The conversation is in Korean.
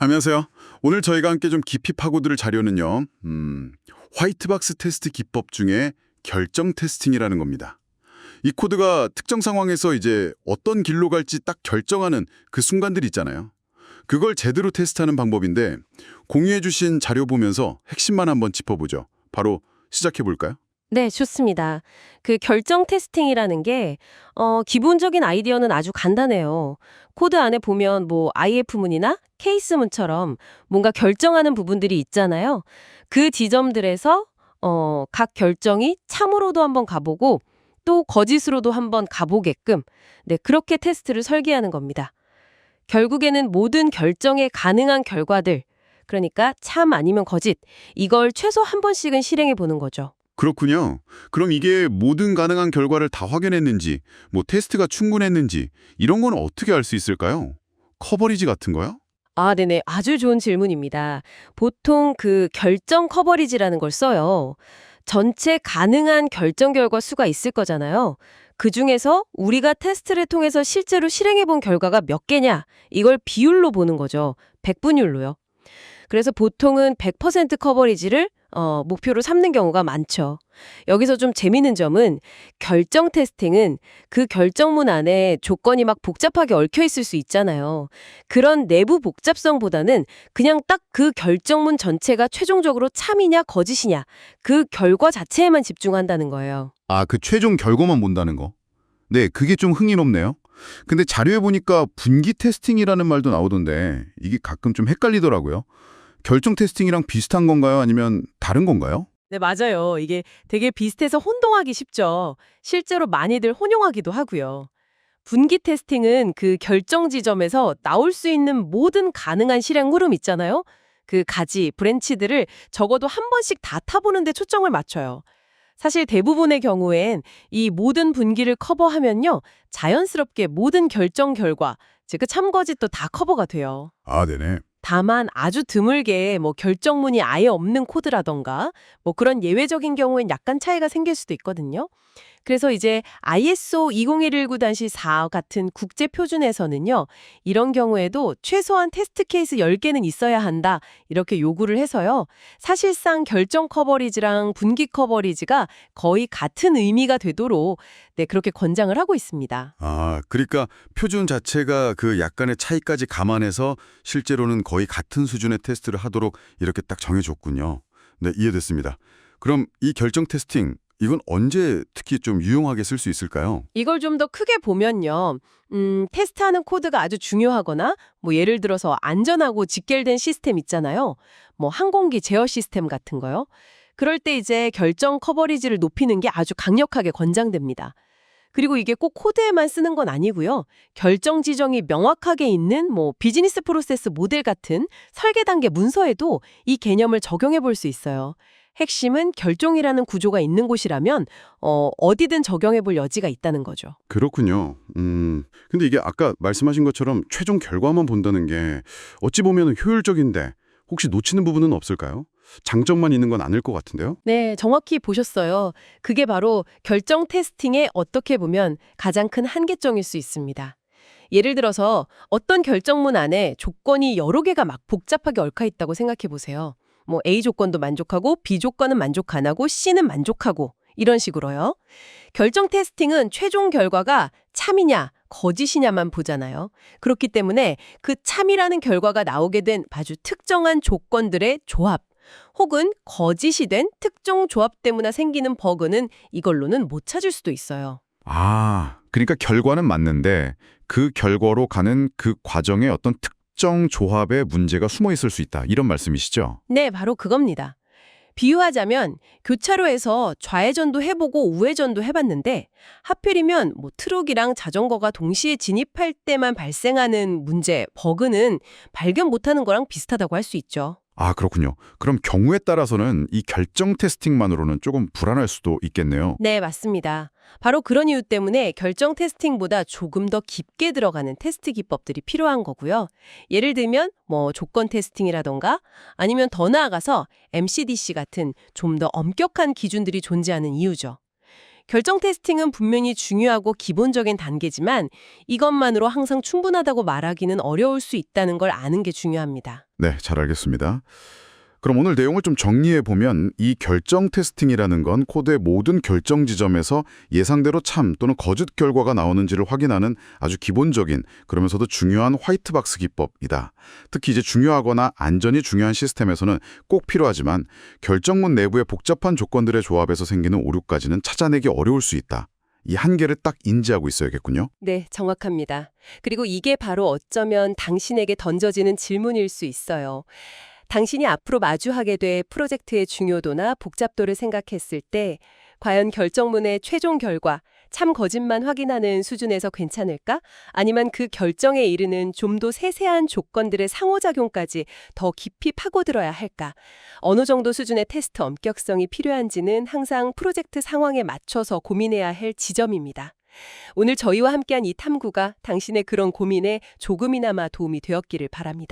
안녕하세요. 오늘 저희가 함께 좀 깊이 파고들 자료는요. 화이트박스 테스트 기법 중에 결정 테스팅이라는 겁니다. 이 코드가 특정 상황에서 이제 어떤 길로 갈지 딱 결정하는 그 순간들 있잖아요. 그걸 제대로 테스트하는 방법인데 공유해 주신 자료 보면서 핵심만 한번 짚어보죠. 바로 시작해 볼까요? 네, 좋습니다. 그 결정 테스팅이라는 게, 기본적인 아이디어는 아주 간단해요. 코드 안에 보면 뭐 IF문이나 케이스문처럼 뭔가 결정하는 부분들이 있잖아요. 그 지점들에서, 각 결정이 참으로도 한번 가보고 또 거짓으로도 한번 가보게끔, 네, 그렇게 테스트를 설계하는 겁니다. 결국에는 모든 결정에 가능한 결과들, 그러니까 참 아니면 거짓, 이걸 최소 한 번씩은 실행해 보는 거죠. 그렇군요. 그럼 이게 모든 가능한 결과를 다 확인했는지, 뭐 테스트가 충분했는지 이런 건 어떻게 알 수 있을까요? 커버리지 같은 거요? 아, 네네. 아주 좋은 질문입니다. 보통 그 결정 커버리지라는 걸 써요. 전체 가능한 결정 결과 수가 있을 거잖아요. 그중에서 우리가 테스트를 통해서 실제로 실행해 본 결과가 몇 개냐, 이걸 비율로 보는 거죠. 백분율로요. 그래서 보통은 100% 커버리지를 목표로 삼는 경우가 많죠. 여기서 좀 재미있는 점은 결정 테스팅은 그 결정문 안에 조건이 막 복잡하게 얽혀 있을 수 있잖아요. 그런 내부 복잡성보다는 그냥 딱 그 결정문 전체가 최종적으로 참이냐 거짓이냐 그 결과 자체에만 집중한다는 거예요. 아, 그 최종 결과만 본다는 거. 네, 그게 좀 흥미롭네요. 근데 자료에 보니까 분기 테스팅이라는 말도 나오던데 이게 가끔 좀 헷갈리더라고요. 결정 테스팅이랑 비슷한 건가요? 아니면 다른 건가요? 네, 맞아요. 이게 되게 비슷해서 혼동하기 쉽죠. 실제로 많이들 혼용하기도 하고요. 분기 테스팅은 그 결정 지점에서 나올 수 있는 모든 가능한 실행 흐름 있잖아요. 그 가지, 브랜치들을 적어도 한 번씩 다 타보는 데 초점을 맞춰요. 사실 대부분의 경우엔 이 모든 분기를 커버하면요. 자연스럽게 모든 결정 결과, 즉 그 참거짓도 다 커버가 돼요. 아, 네네. 다만 아주 드물게 뭐 결정문이 아예 없는 코드라던가 뭐 그런 예외적인 경우엔 약간 차이가 생길 수도 있거든요. 그래서 이제 ISO 20119-4 같은 국제 표준에서는요. 이런 경우에도 최소한 테스트 케이스 10개는 있어야 한다. 이렇게 요구를 해서요. 사실상 결정 커버리지랑 분기 커버리지가 거의 같은 의미가 되도록 네, 그렇게 권장을 하고 있습니다. 아, 그러니까 표준 자체가 그 약간의 차이까지 감안해서 실제로는 거의 같은 수준의 테스트를 하도록 이렇게 딱 정해줬군요. 네, 이해됐습니다. 그럼 이 결정 테스팅, 이건 언제 특히 좀 유용하게 쓸 수 있을까요? 이걸 좀 더 크게 보면요. 테스트하는 코드가 아주 중요하거나 뭐 예를 들어서 안전하고 직결된 시스템 있잖아요. 뭐 항공기 제어 시스템 같은 거요. 그럴 때 이제 결정 커버리지를 높이는 게 아주 강력하게 권장됩니다. 그리고 이게 꼭 코드에만 쓰는 건 아니고요. 결정 지정이 명확하게 있는 뭐 비즈니스 프로세스 모델 같은 설계 단계 문서에도 이 개념을 적용해 볼 수 있어요. 핵심은 결정이라는 구조가 있는 곳이라면 어디든 적용해 볼 여지가 있다는 거죠. 그렇군요. 근데 이게 아까 말씀하신 것처럼 최종 결과만 본다는 게 어찌 보면 효율적인데 혹시 놓치는 부분은 없을까요? 장점만 있는 건 아닐 것 같은데요? 네, 정확히 보셨어요. 그게 바로 결정 테스팅의 어떻게 보면 가장 큰 한계점일 수 있습니다. 예를 들어서 어떤 결정문 안에 조건이 여러 개가 막 복잡하게 얽혀 있다고 생각해 보세요. 뭐 A 조건도 만족하고 B 조건은 만족 안 하고 C는 만족하고 이런 식으로요. 결정 테스팅은 최종 결과가 참이냐 거짓이냐만 보잖아요. 그렇기 때문에 그 참이라는 결과가 나오게 된 아주 특정한 조건들의 조합 혹은 거짓이 된 특정 조합 때문에 생기는 버그는 이걸로는 못 찾을 수도 있어요. 아, 그러니까 결과는 맞는데 그 결과로 가는 그 과정에 어떤 특정 조합의 문제가 숨어 있을 수 있다. 이런 말씀이시죠? 네, 바로 그겁니다. 비유하자면 교차로에서 좌회전도 해보고 우회전도 해봤는데 하필이면 뭐 트럭이랑 자전거가 동시에 진입할 때만 발생하는 문제, 버그는 발견 못하는 거랑 비슷하다고 할 수 있죠. 아, 그렇군요. 그럼 경우에 따라서는 이 결정 테스팅만으로는 조금 불안할 수도 있겠네요. 네, 맞습니다. 바로 그런 이유 때문에 결정 테스팅보다 조금 더 깊게 들어가는 테스트 기법들이 필요한 거고요. 예를 들면 뭐 조건 테스팅이라던가 아니면 더 나아가서 MCDC 같은 좀 더 엄격한 기준들이 존재하는 이유죠. 결정 테스팅은 분명히 중요하고 기본적인 단계지만 이것만으로 항상 충분하다고 말하기는 어려울 수 있다는 걸 아는 게 중요합니다. 네, 잘 알겠습니다. 그럼 오늘 내용을 좀 정리해 보면 이 결정 테스팅이라는 건 코드의 모든 결정 지점에서 예상대로 참 또는 거짓 결과가 나오는지를 확인하는 아주 기본적인 그러면서도 중요한 화이트박스 기법이다. 특히 이제 중요하거나 안전이 중요한 시스템에서는 꼭 필요하지만 결정문 내부의 복잡한 조건들의 조합에서 생기는 오류까지는 찾아내기 어려울 수 있다. 이 한계를 딱 인지하고 있어야겠군요. 네, 정확합니다. 그리고 이게 바로 어쩌면 당신에게 던져지는 질문일 수 있어요. 당신이 앞으로 마주하게 될 프로젝트의 중요도나 복잡도를 생각했을 때 과연 결정문의 최종 결과, 참 거짓만 확인하는 수준에서 괜찮을까? 아니면 그 결정에 이르는 좀 더 세세한 조건들의 상호작용까지 더 깊이 파고들어야 할까? 어느 정도 수준의 테스트 엄격성이 필요한지는 항상 프로젝트 상황에 맞춰서 고민해야 할 지점입니다. 오늘 저희와 함께한 이 탐구가 당신의 그런 고민에 조금이나마 도움이 되었기를 바랍니다.